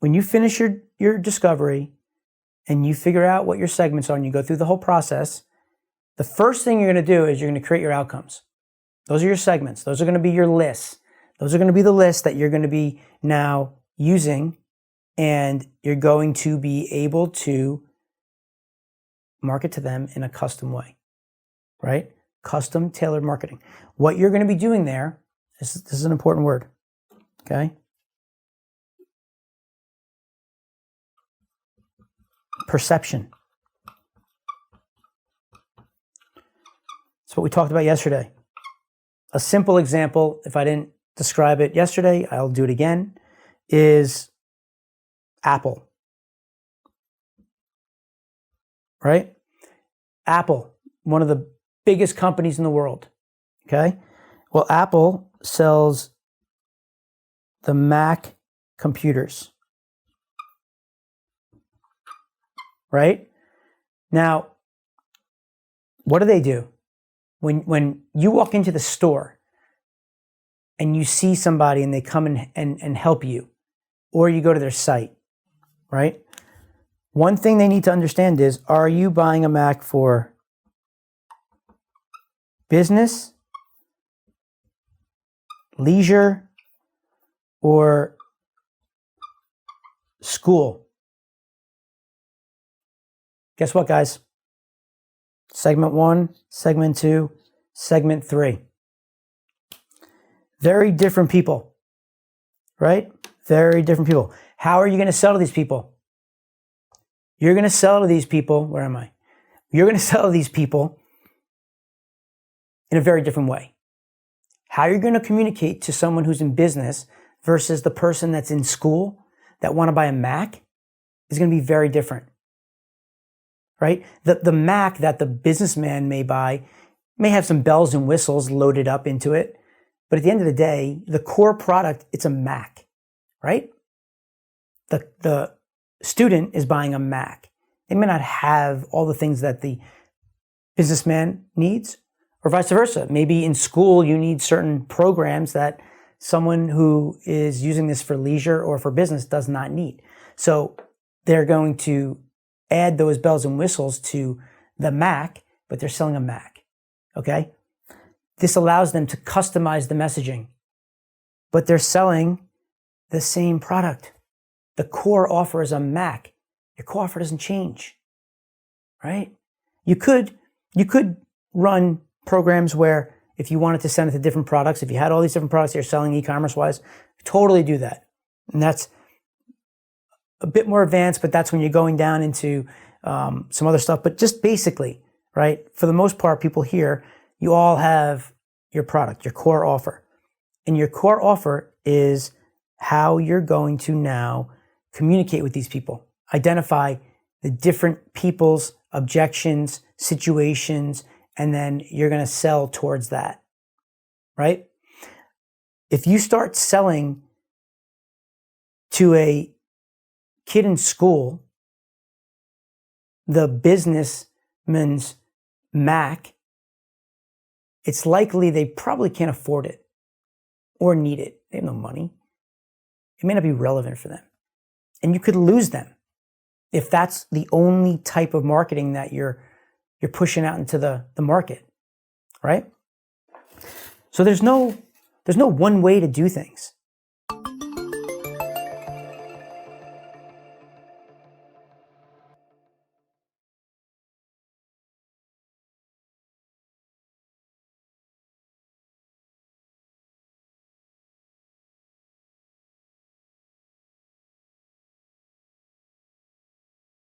when you finish your discovery and you figure out what your segments are and you go through the whole process, the first thing you're going to do is you're going to create your outcomes. Those are your segments. Those are going to be your lists. Those are going to be the lists that you're going to be now using, and you're going to be able to market to them in a custom way, right? Custom tailored marketing. What you're going to be doing there, this is an important word, okay? Perception. That's what we talked about yesterday. A simple example, if I didn't describe it yesterday, I'll do it again, is Apple. Right? Apple, one of the biggest companies in the world. Okay? Well, Apple sells the Mac computers. Right? Now, what do? When you walk into the store and you see somebody and they come and help you, or you go to their site, right? One thing they need to understand is, are you buying a Mac for business, leisure, or school? Guess what, guys? Segment 1, segment 2, segment 3. Very different people, right? Very different people. How are you going to sell to these people? You're going to sell to these people, where am I? You're going to sell to these people in a very different way. How you're going to communicate to someone who's in business versus the person that's in school that want to buy a Mac is going to be very different. Right? The Mac that the businessman may buy may have some bells and whistles loaded up into it, but at the end of the day, the core product, it's a Mac, right? The student is buying a Mac. They may not have all the things that the businessman needs, or vice versa. Maybe in school you need certain programs that someone who is using this for leisure or for business does not need. So they're going to add those bells and whistles to the Mac, but they're selling a Mac, okay? This allows them to customize the messaging, but they're selling the same product. The core offer is a Mac. Your core offer doesn't change, right? You could run programs where if you wanted to send it to different products, if you had all these different products that you're selling e-commerce wise, totally do that. And that's a bit more advanced, but that's when you're going down into some other stuff. But just basically, right, for the most part, people here, you all have your product, your core offer. And your core offer is how you're going to now communicate with these people, identify the different people's objections, situations, and then you're going to sell towards that, right? If you start selling to a kid in school the businessman's Mac, it's likely they probably can't afford it or need it. They have no money. It may not be relevant for them. And you could lose them if that's the only type of marketing that you're pushing out into the market, right? So there's no one way to do things.